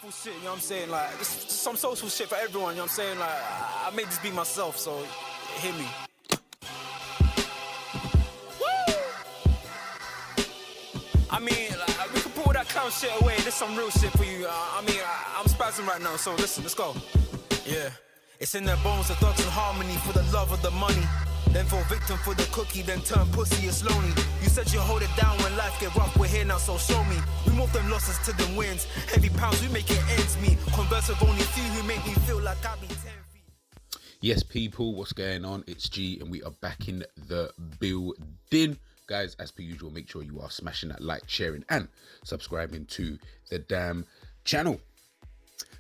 Social shit, you know what I'm saying? Like, it's some social shit for everyone, you know what I'm saying? Like, I made this be myself, so hear me. Woo! I mean, like, we can put all that clown shit away. There's some real shit for you. I'm spazzing right now, so listen, let's go. Yeah. It's in their bones, the thugs in harmony for the love of the money. Then fall victim for the cookie, then turn pussy, it's lonely. You said you hold it down when life get rough, we're here now, so show me. We move them losses to them wins. Heavy pounds, we make it ends meet. Converse with only few who make me feel like I be 10 feet. Yes, people, what's going on? It's G, and we are back in the building. Guys, as per usual, make sure you are smashing that like, sharing, and subscribing to the damn channel.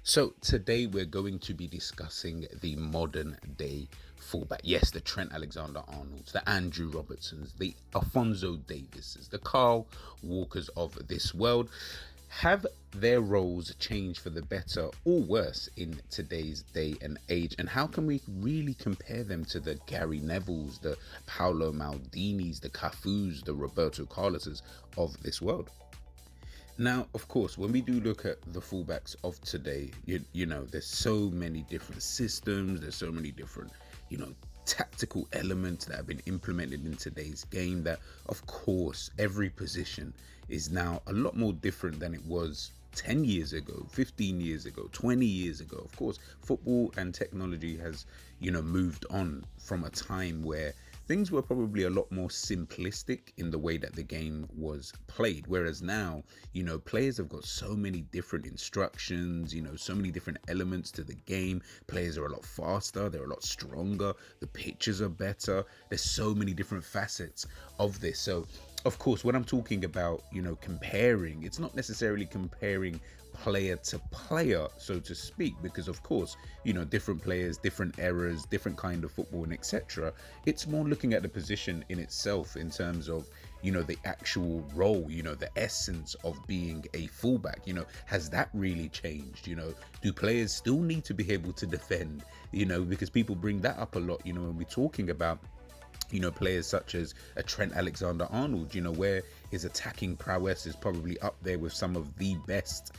So today we're going to be discussing the modern day fullback. Yes, the Trent Alexander-Arnolds, the Andrew Robertsons, the Alphonso Davises, the Kyle Walkers of this world. Have their roles changed for the better or worse in today's day and age? And how can we really compare them to the Gary Nevilles, the Paolo Maldinis, the Cafus, the Roberto Carloses of this world? Now, of course, when we do look at the fullbacks of today, you know, there's so many different systems, there's so many different, tactical elements that have been implemented in today's game that, of course, every position is now a lot more different than it was 10 years ago, 15 years ago, 20 years ago. Of course, football and technology has, moved on from a time where things were probably a lot more simplistic in the way that the game was played. Whereas now, players have got so many different instructions, so many different elements to the game. Players are a lot faster, they're a lot stronger, the pitches are better. There's so many different facets of this. So, of course, when I'm talking about, comparing, it's not necessarily comparing player to player, so to speak, because of course, different players, different eras, different kind of football, and etc. It's more looking at the position in itself in terms of, the actual role, the essence of being a fullback. Has that really changed? Do players still need to be able to defend? Because people bring that up a lot, when we're talking about players such as a Trent Alexander-Arnold, where his attacking prowess is probably up there with some of the best,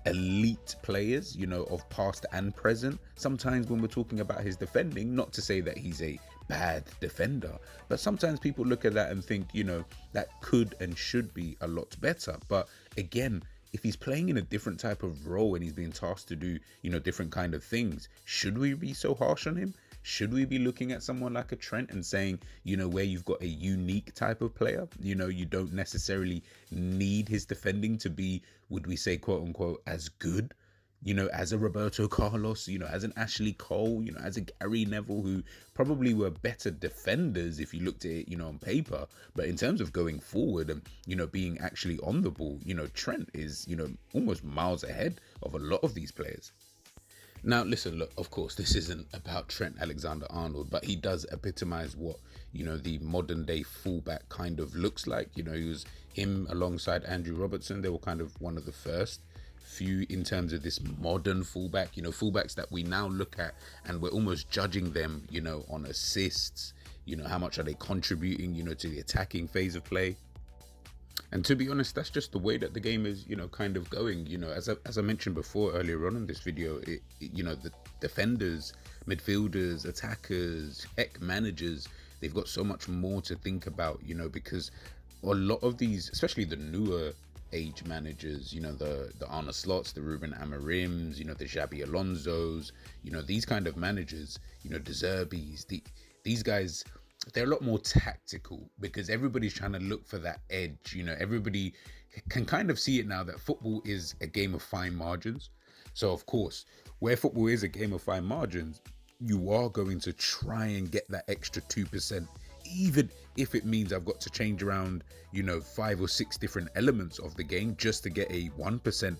elite players, of past and present. Sometimes when we're talking about his defending, not to say that he's a bad defender, but sometimes people look at that and think, that could and should be a lot better. But again, if he's playing in a different type of role and he's being tasked to do, different kind of things, should we be so harsh on him? Should we be looking at someone like a Trent and saying, where you've got a unique type of player, you don't necessarily need his defending to be, would we say, quote unquote, as good, as a Roberto Carlos, as an Ashley Cole, as a Gary Neville, who probably were better defenders if you looked at it, on paper. But in terms of going forward and, being actually on the ball, Trent is, almost miles ahead of a lot of these players. Now, listen, look, of course, this isn't about Trent Alexander-Arnold, but he does epitomize what, the modern day fullback kind of looks like. He was him alongside Andrew Robertson. They were kind of one of the first few in terms of this modern fullback, fullbacks that we now look at and we're almost judging them, on assists, how much are they contributing, to the attacking phase of play. And to be honest, that's just the way that the game is, kind of going. As I mentioned before earlier on in this video, the defenders, midfielders, attackers, heck, managers, they've got so much more to think about, because a lot of these, especially the newer age managers, the Arne Slots, the Ruben Amorims, the Xabi Alonsos, these kind of managers, De Zerbi's, these guys, they're a lot more tactical because everybody's trying to look for that edge. Everybody can kind of see it now that football is a game of fine margins. So of course, where football is a game of fine margins, you are going to try and get that extra 2%, even if it means I've got to change around, 5 or 6 different elements of the game just to get a 1%,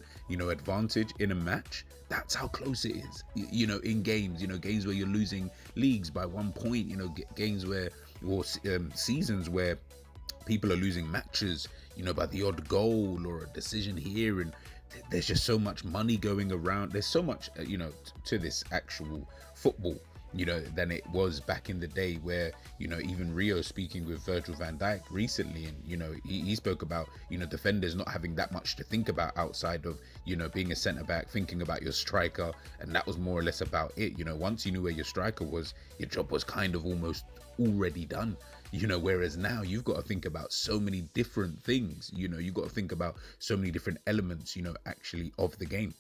advantage in a match. That's how close it is, in games, games where you're losing leagues by 1 point, games where, or seasons where people are losing matches, by the odd goal or a decision here. And there's just so much money going around. There's so much, to this actual football, than it was back in the day, where, even Rio speaking with Virgil van Dijk recently, and, he spoke about, defenders not having that much to think about outside of, being a centre back, thinking about your striker. And that was more or less about it. Once you knew where your striker was, your job was kind of almost already done. Whereas now you've got to think about so many different things. You've got to think about so many different elements, actually of the game.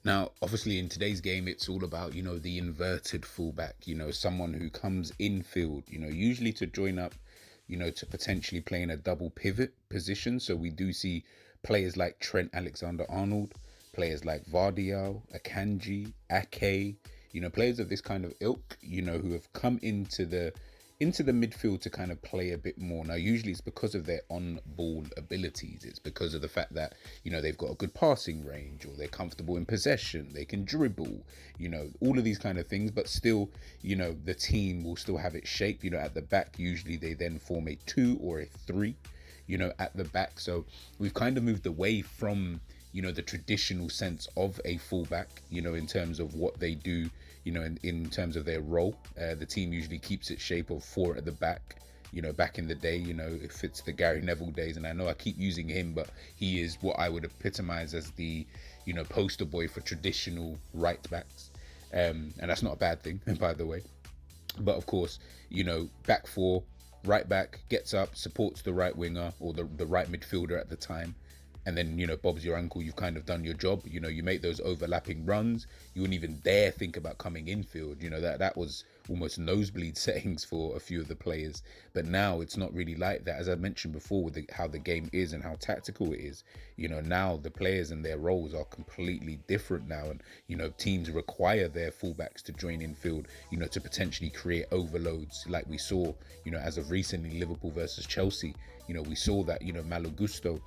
Now, obviously, in today's game, it's all about, the inverted fullback, someone who comes infield, usually to join up, to potentially play in a double pivot position. So we do see players like Trent Alexander-Arnold, players like Gvardiol, Akanji, Ake, players of this kind of ilk, who have come into the midfield to kind of play a bit more. Now, usually it's because of their on-ball abilities. It's because of the fact that, they've got a good passing range, or they're comfortable in possession, they can dribble, all of these kind of things. But still, the team will still have its shape. At the back, usually they then form a 2 or a 3, at the back. So we've kind of moved away from, the traditional sense of a fullback, in terms of what they do, in terms of their role. The team usually keeps its shape of 4 at the back. Back in the day, it fits the Gary Neville days. And I know I keep using him, but he is what I would epitomize as the, poster boy for traditional right backs. And that's not a bad thing, by the way. But of course, back 4, right back gets up, supports the right winger or the right midfielder at the time. And then, Bob's your uncle, you've kind of done your job. You make those overlapping runs. You wouldn't even dare think about coming infield. That was almost nosebleed settings for a few of the players. But now it's not really like that. As I mentioned before, with how the game is and how tactical it is, now the players and their roles are completely different now. And, teams require their fullbacks to join infield, to potentially create overloads like we saw, as of recently, Liverpool versus Chelsea. We saw that, Malo Gusto,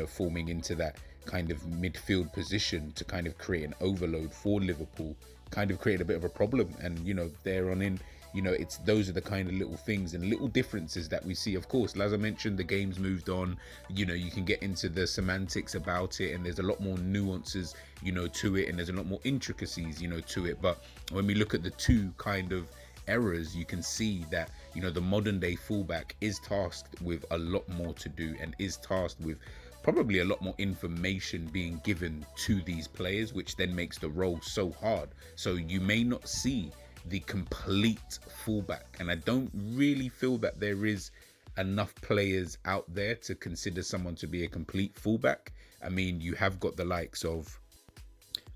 forming into that kind of midfield position to kind of create an overload for Liverpool, kind of create a bit of a problem. And, there on in, it's those are the kind of little things and little differences that we see. Of course, as I mentioned, the game's moved on. You can get into the semantics about it, and there's a lot more nuances, to it, and there's a lot more intricacies, to it. But when we look at the two kind of errors, you can see that the modern day fullback is tasked with a lot more to do, and is tasked with probably a lot more information being given to these players, which then makes the role so hard. So you may not see the complete fullback, and I don't really feel that there is enough players out there to consider someone to be a complete fullback. I mean, you have got the likes of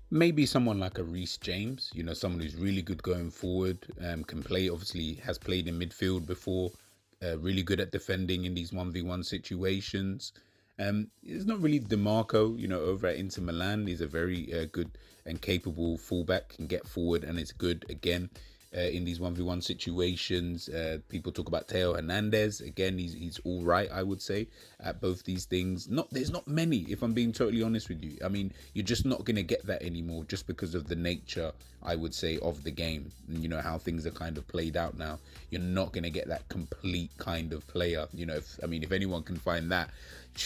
maybe someone like a Reece James, someone who's really good going forward, can play, obviously has played in midfield before, really good at defending in these 1v1 situations. It's not really DeMarco, over at Inter Milan. He's a very good and capable fullback, can get forward and is good again in these 1v1 situations. People talk about Theo Hernandez. Again, he's all right, I would say, at both these things. There's not many, if I'm being totally honest with you. I mean, you're just not going to get that anymore, just because of the nature, I would say, of the game. And how things are kind of played out now. You're not going to get that complete kind of player. If anyone can find that,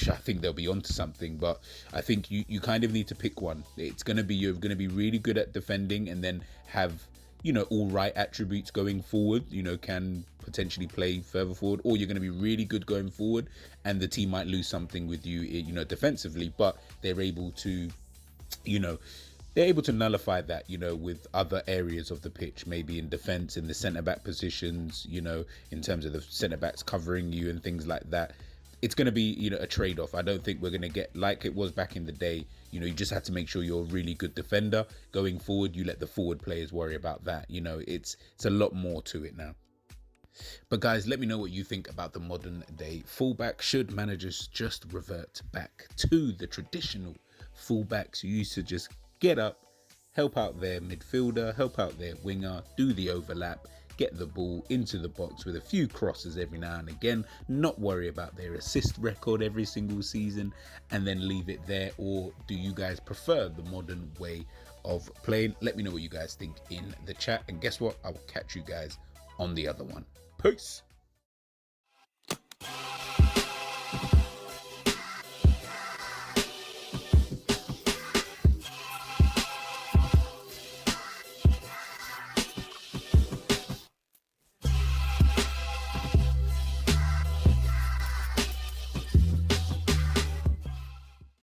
I think they'll be onto something. But I think you kind of need to pick one. It's going to be, you're going to be really good at defending, and then have all right attributes going forward, can potentially play further forward, or you're going to be really good going forward and the team might lose something with you, defensively, but they're able to, nullify that, with other areas of the pitch, maybe in defense, in the centre-back positions, in terms of the centre-backs covering you and things like that. It's going to be, a trade-off. I don't think we're going to get like it was back in the day. You just have to make sure you're a really good defender going forward. You let the forward players worry about that. It's a lot more to it now. But guys, let me know what you think about the modern day fullback. Should managers just revert back to the traditional fullbacks who used to just get up, help out their midfielder, help out their winger, do the overlap, get the ball into the box with a few crosses every now and again, not worry about their assist record every single season, and then leave it there? Or do you guys prefer the modern way of playing? Let me know what you guys think in the chat, and guess what? I will catch you guys on the other one. Peace.